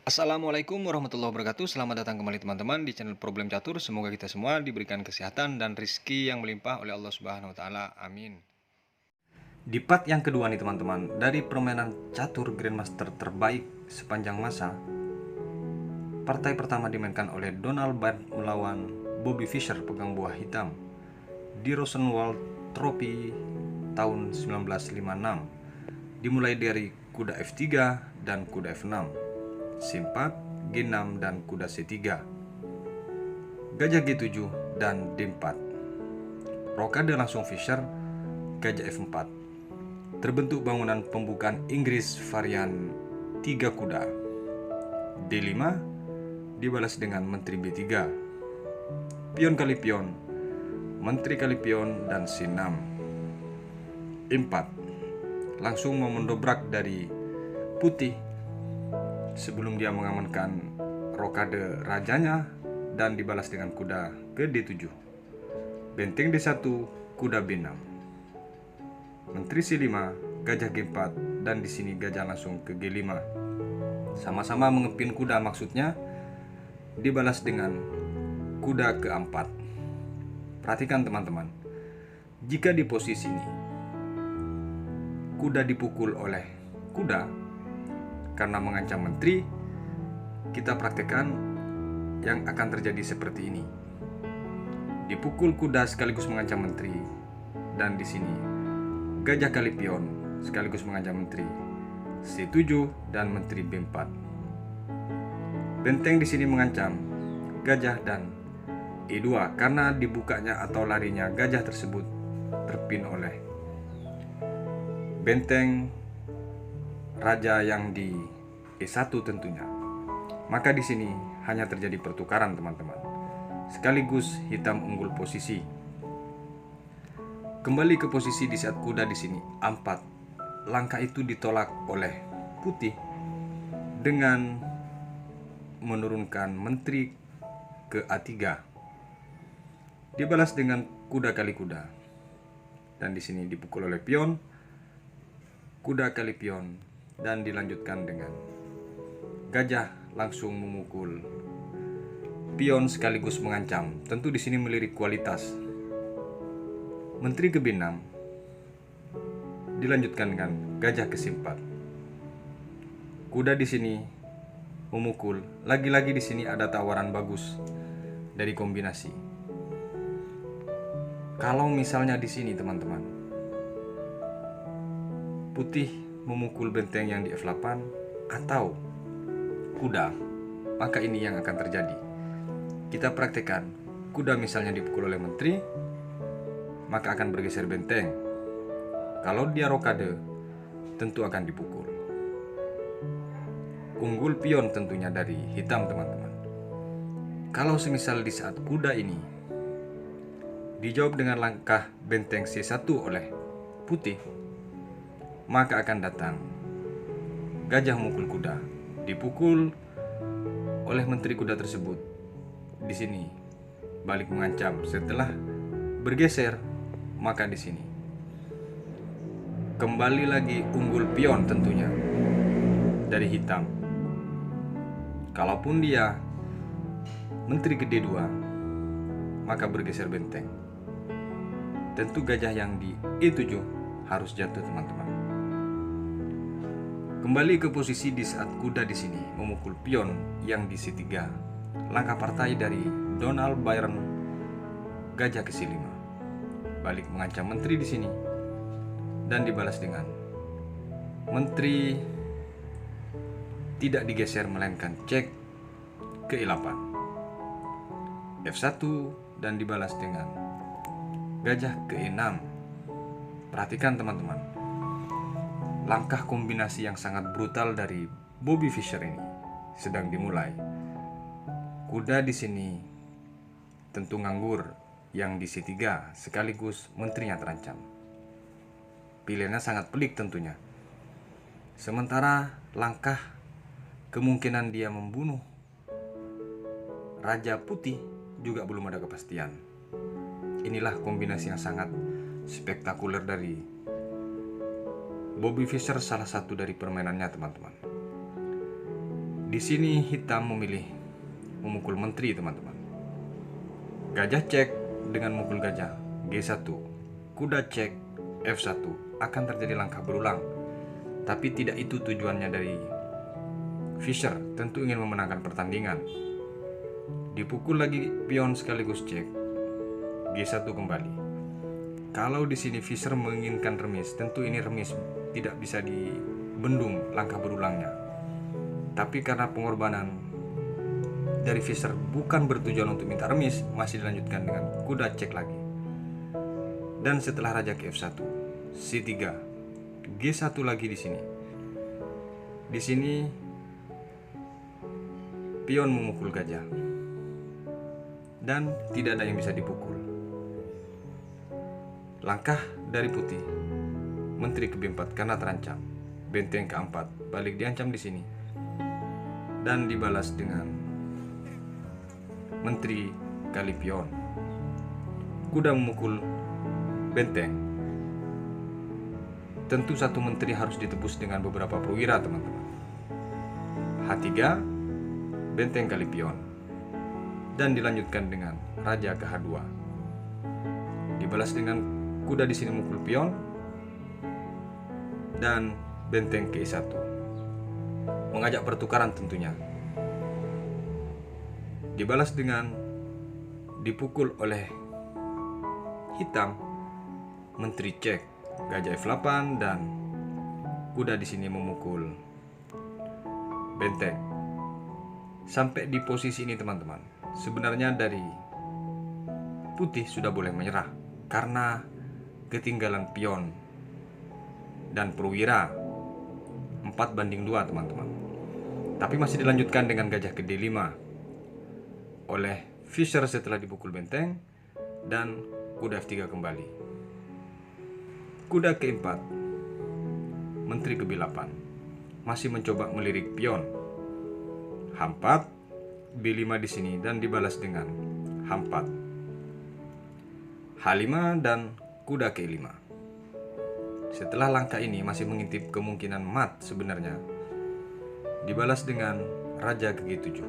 Assalamualaikum warahmatullahi wabarakatuh. Selamat datang kembali teman-teman di channel Problem Catur. Semoga kita semua diberikan kesehatan dan rizki yang melimpah oleh Allah Subhanahu wa taala. Amin. Di part yang kedua nih teman-teman, dari permainan catur Grandmaster terbaik sepanjang masa. Partai pertama dimainkan oleh Donald Byrd melawan Bobby Fischer pegang buah hitam di Rosenwald Trophy tahun 1956. Dimulai dari kuda F3 dan kuda F6, C4, G6 dan kuda C3, gajah G7 dan D4. Rokade langsung Fischer, gajah F4. Terbentuk bangunan pembukaan Inggris varian 3 kuda. D5 dibalas dengan menteri B3. Pion kali pion, menteri kali pion dan C6. E4 langsung mau mendobrak dari putih sebelum dia mengamankan rokade rajanya dan dibalas dengan kuda ke D7. Benteng D1, kuda B6. Menteri C5, gajah G4 dan di sini gajah langsung ke G5. Sama-sama mengepin kuda maksudnya, dibalas dengan kuda ke-4. Perhatikan teman-teman. Jika di posisi ini kuda dipukul oleh kuda karena mengancam menteri, kita praktekkan yang akan terjadi seperti ini. Dipukul kuda sekaligus mengancam menteri, dan di sini gajah kali pion sekaligus mengancam menteri, C7 dan menteri B4. Benteng di sini mengancam gajah dan E2 karena dibukanya atau larinya gajah tersebut terpin oleh benteng raja yang di E1 tentunya. Maka di sini hanya terjadi pertukaran teman-teman. Sekaligus hitam unggul posisi. Kembali ke posisi di saat kuda di sini A4. Langkah itu ditolak oleh putih dengan menurunkan menteri ke A3. Dibalas dengan kuda kali kuda. Dan di sini dipukul oleh pion, kuda kali pion, dan dilanjutkan dengan gajah langsung memukul pion sekaligus mengancam. Tentu di sini melirik kualitas. Menteri ke B6 dilanjutkan dengan gajah ke C4. Kuda di sini memukul. Lagi-lagi di sini ada tawaran bagus dari kombinasi. Kalau misalnya di sini teman-teman, putih memukul benteng yang di F8 atau kuda, maka ini yang akan terjadi. Kita praktekkan, kuda misalnya dipukul oleh menteri, maka akan bergeser benteng. Kalau dia rokade, tentu akan dipukul. Unggul pion tentunya dari hitam teman-teman. Kalau semisal di saat kuda ini dijawab dengan langkah benteng C1 oleh putih, maka akan datang gajah memukul kuda, dipukul oleh menteri kuda tersebut. Di sini balik mengancam. Setelah bergeser, maka di sini kembali lagi unggul pion tentunya dari hitam. Kalaupun dia menteri ke D2, maka bergeser benteng. Tentu gajah yang di E7 harus jatuh teman-teman. Kembali ke posisi di saat kuda di sini memukul pion yang di C3. Langkah partai dari Donald Byrd, gajah ke C5. Balik mengancam menteri di sini dan dibalas dengan menteri tidak digeser melainkan cek ke E8. F1 dan dibalas dengan gajah ke E6. Perhatikan teman-teman. Langkah kombinasi yang sangat brutal dari Bobby Fischer ini sedang dimulai. Kuda di sini tentu nganggur yang di C3 sekaligus menterinya terancam. Pilihannya sangat pelik tentunya. Sementara langkah kemungkinan dia membunuh Raja Putih juga belum ada kepastian. Inilah kombinasi yang sangat spektakuler dari Bobby Fischer, salah satu dari permainannya teman-teman. Di sini hitam memilih memukul menteri, teman-teman. Gajah cek dengan memukul gajah G1. Kuda cek F1. Akan terjadi langkah berulang. Tapi tidak itu tujuannya dari Fischer, tentu ingin memenangkan pertandingan. Dipukul lagi pion sekaligus cek G1 kembali. Kalau di sini Fischer menginginkan remis, tentu ini remis, tidak bisa dibendung langkah berulangnya. Tapi karena pengorbanan dari Fischer bukan bertujuan untuk minta remis, masih dilanjutkan dengan kuda cek lagi. Dan setelah raja ke F1, C3, G1 lagi di sini. Di sini pion memukul gajah dan tidak ada yang bisa dipukul. Langkah dari putih, menteri ke B4 karena terancam. Benteng keempat balik diancam di sini dan dibalas dengan menteri kali pion. Kuda memukul benteng. Tentu satu menteri harus ditebus dengan beberapa perwira, teman-teman. H3, benteng kali pion. Dan dilanjutkan dengan raja ke H2. Dibalas dengan kuda di sini memukul pion dan benteng ke E1. Mengajak pertukaran tentunya. Dibalas dengan dipukul oleh hitam menteri cek gajah F8 dan kuda di sini memukul benteng. Sampai di posisi ini, teman-teman, sebenarnya dari putih sudah boleh menyerah karena ketinggalan pion dan perwira 4-2, teman-teman. Tapi masih dilanjutkan dengan gajah ke D5 oleh Fischer setelah dipukul benteng dan kuda F3 kembali. Kuda ke 4, menteri ke B8, masih mencoba melirik pion. H4, B5 di sini dan dibalas dengan H4, H5 dan kuda ke 5. Setelah langkah ini masih mengintip kemungkinan mat sebenarnya. Dibalas dengan raja ke G7.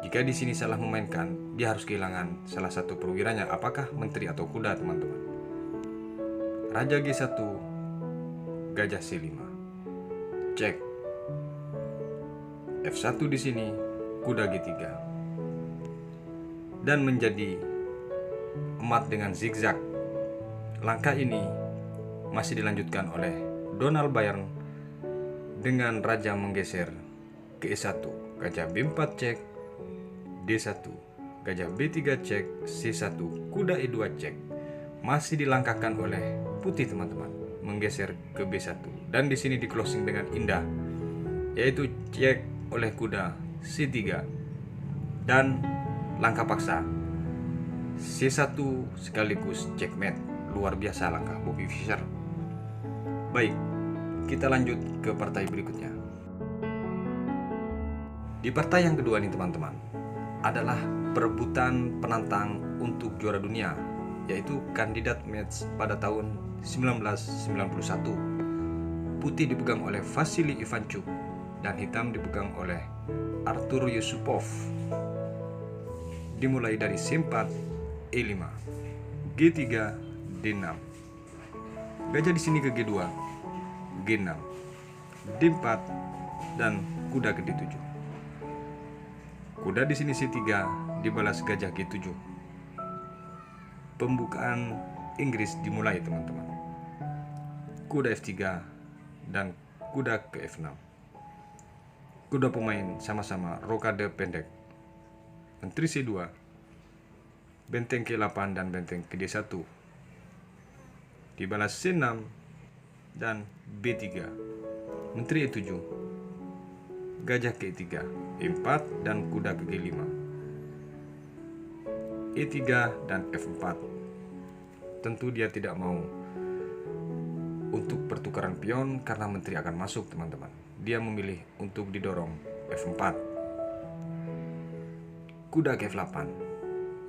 Jika di sini salah memainkan, dia harus kehilangan salah satu perwiranya, apakah menteri atau kuda, teman-teman. Raja G1, gajah C5, cek. F1 di sini, kuda G3. Dan menjadi emat dengan zigzag. Langkah ini masih dilanjutkan oleh Donald Bayern dengan raja menggeser ke E1, gajah B4 cek, D1, gajah B3 cek, C1, kuda E2 cek. Masih dilangkahkan oleh putih, teman-teman, menggeser ke B1 dan di sini di closing dengan indah, yaitu cek oleh kuda C3 dan langkah paksa C1 sekaligus checkmate. Luar biasa langkah Bobby Fischer. Baik, kita lanjut ke partai berikutnya. Di partai yang kedua nih, teman-teman, adalah perebutan penantang untuk juara dunia, yaitu kandidat match pada tahun 1991. Putih dipegang oleh Vasily Ivanchuk dan hitam dipegang oleh Artur Yusupov. Dimulai dari C4, E5, G3, D6. Gajah di sini ke G2, G6, D4 dan kuda ke D7. Kuda di sini C3 dibalas gajah G7. Pembukaan Inggris dimulai, teman-teman. Kuda F3 dan kuda ke F6. Kuda pemain sama-sama rokade pendek. Menteri C2, benteng ke8 dan benteng ke D1. Dibalas C6 dan B3. Menteri E7, gajah ke E3, E4 dan kuda ke G5. E3 dan F4. Tentu dia tidak mau untuk pertukaran pion karena menteri akan masuk, teman-teman. Dia memilih untuk didorong F4. Kuda ke F8,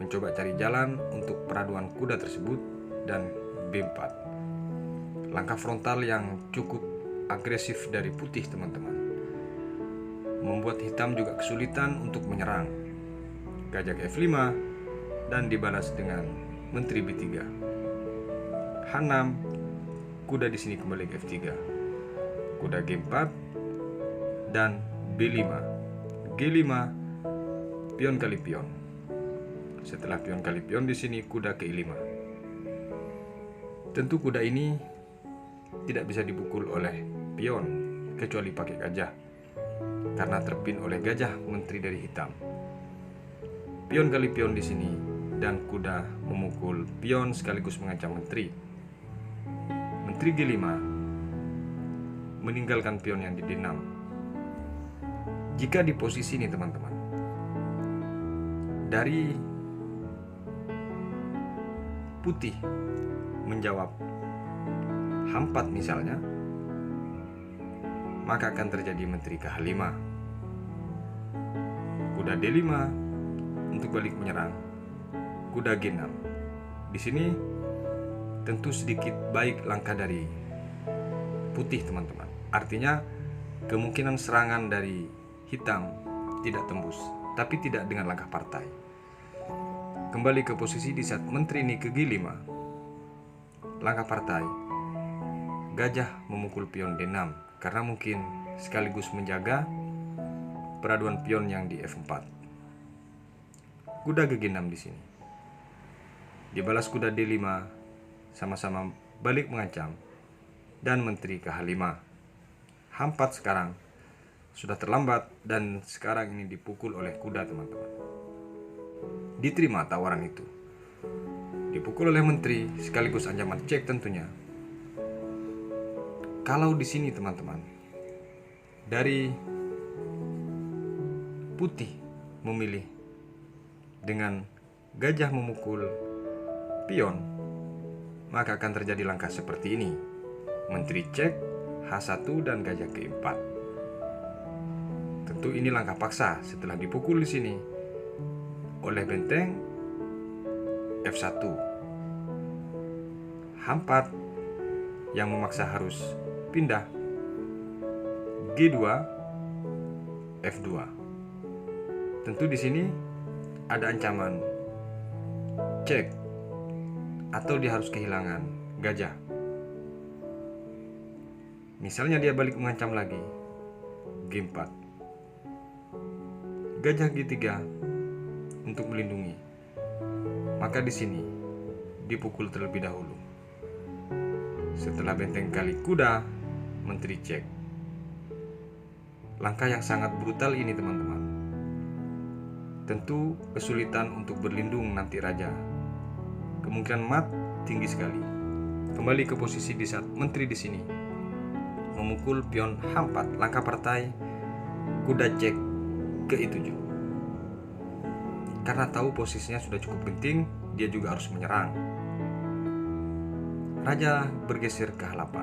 mencoba cari jalan untuk peraduan kuda tersebut, dan B4. Langkah frontal yang cukup agresif dari putih, teman-teman. membuat hitam juga kesulitan untuk menyerang. Gajah ke F5 dan dibalas dengan menteri B3. H6, kuda di sini kembali ke F3. Kuda G4 dan B5. G5, pion kali pion. Setelah pion kali pion di sini kuda ke I5. Tentu kuda ini tidak bisa dipukul oleh pion kecuali pakai gajah, karena terpin oleh gajah menteri dari hitam. Pion kali pion di sini dan kuda memukul pion sekaligus mengancam menteri. Menteri G5 meninggalkan pion yang di D6. Jika di posisi ini teman-teman, dari putih menjawab H4 misalnya, maka akan terjadi menteri ke H5. Kuda D5 untuk balik menyerang. Kuda G6. Di sini tentu sedikit baik langkah dari putih teman-teman. Artinya kemungkinan serangan dari hitam tidak tembus, tapi tidak dengan langkah partai. Kembali ke posisi di saat menteri ini ke G5. Langkah partai, gajah memukul pion D6 karena mungkin sekaligus menjaga peraduan pion yang di F4. Kuda ke G6 di sini. Dibalas kuda D5, sama-sama balik mengancam, dan menteri ke H5. H4 sekarang sudah terlambat dan sekarang ini dipukul oleh kuda teman-teman. Diterima tawaran itu. Dipukul oleh menteri sekaligus ancaman cek tentunya. Kalau di sini teman-teman, dari putih memilih dengan gajah memukul pion, maka akan terjadi langkah seperti ini. Menteri cek, H1 dan gajah ke 4. Tentu ini langkah paksa setelah dipukul di sini oleh benteng F1. H4 yang memaksa harus pindah. G2, F2. Tentu di sini ada ancaman cek atau dia harus kehilangan gajah. Misalnya dia balik mengancam lagi. G4. Gajah G3 untuk melindungi. Maka di sini dipukul terlebih dahulu. Setelah benteng kali kuda, menteri cek. Langkah yang sangat brutal ini teman-teman. Tentu kesulitan untuk berlindung nanti raja. Kemungkinan mat tinggi sekali. Kembali ke posisi di saat menteri di sini memukul pion H4, langkah partai, kuda cek ke I7. Karena tahu posisinya sudah cukup penting, dia juga harus menyerang. Raja bergeser ke H8.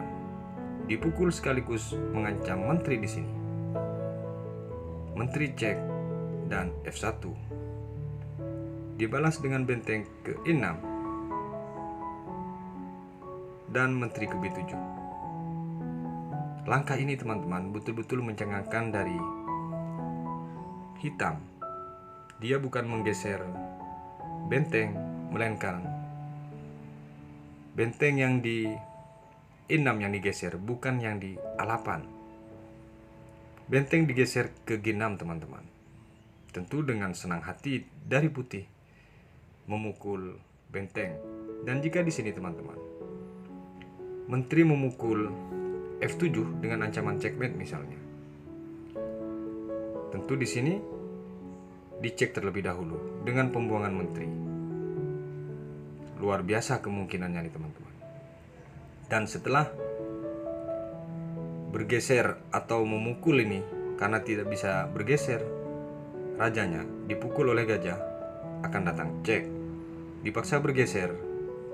Dipukul sekaligus mengancam menteri di sini. Menteri cek dan F1. Dibalas dengan benteng ke E6 dan menteri ke B7. Langkah ini teman-teman betul-betul mencengangkan dari hitam. Dia bukan menggeser benteng, melainkan benteng yang di E6 yang digeser, bukan yang di A8. Benteng digeser ke G6 teman-teman. Tentu dengan senang hati dari putih memukul benteng. Dan jika di sini teman-teman, menteri memukul F7 dengan ancaman checkmate misalnya. Tentu di sini dicek terlebih dahulu dengan pembuangan menteri. Luar biasa kemungkinannya nih teman-teman. Dan setelah bergeser atau memukul ini, karena tidak bisa bergeser, rajanya dipukul oleh gajah, akan datang cek. Dipaksa bergeser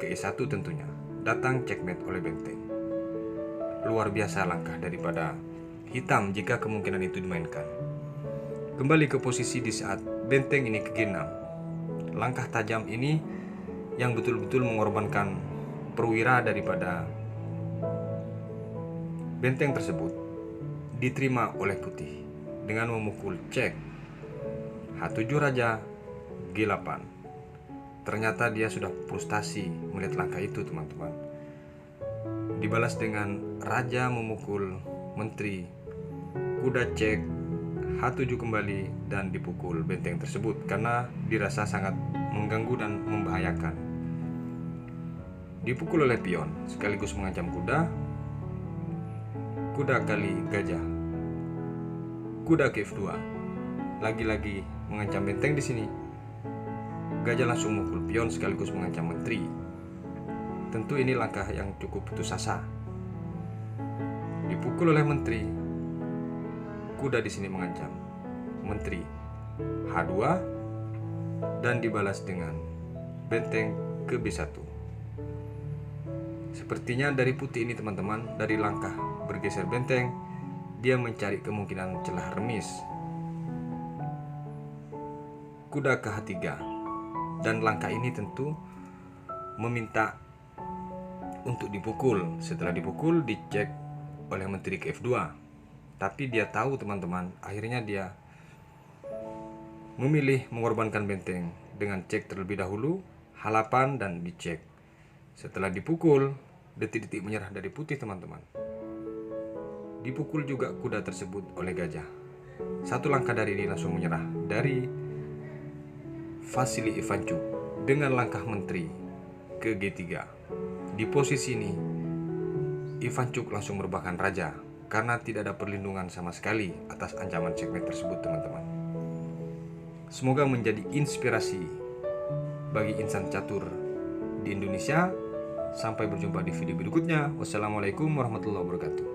ke E1 tentunya, datang checkmate oleh benteng. Luar biasa langkah daripada hitam jika kemungkinan itu dimainkan. Kembali ke posisi di saat benteng ini ke G6. Langkah tajam ini yang betul-betul mengorbankan perwira daripada benteng tersebut diterima oleh putih. dengan memukul cek H7 Raja G8. Ternyata dia sudah frustasi melihat langkah itu, teman-teman. Dibalas dengan Raja memukul Menteri, kuda cek H7 kembali dan dipukul benteng tersebut karena dirasa sangat mengganggu dan membahayakan. Dipukul oleh pion sekaligus mengancam kuda. Kuda kali gajah. Kuda ke F2. Lagi-lagi mengancam benteng di sini. Gajah langsung memukul pion sekaligus mengancam menteri. Tentu ini langkah yang cukup putus asa. Dipukul oleh menteri. Kuda di sini mengancam menteri H2 dan dibalas dengan benteng ke B1. Sepertinya dari putih ini, teman-teman, dari langkah bergeser benteng, dia mencari kemungkinan celah remis. Kuda ke H3, dan langkah ini tentu meminta untuk dipukul. Setelah dipukul, dicek oleh menteri ke F2. Tapi dia tahu, teman-teman, akhirnya dia memilih mengorbankan benteng dengan cek terlebih dahulu H8 dan dicek. Setelah dipukul, detik-detik menyerah dari putih, teman-teman. Dipukul juga kuda tersebut oleh gajah. Satu langkah dari ini langsung menyerah dari Vasily Ivanchuk dengan langkah menteri ke G3. Di posisi ini, Ivanchuk langsung merupakan raja karena tidak ada perlindungan sama sekali atas ancaman checkmate tersebut, teman-teman. Semoga menjadi inspirasi bagi insan catur di Indonesia. Sampai berjumpa di video berikutnya. Wassalamualaikum warahmatullahi wabarakatuh.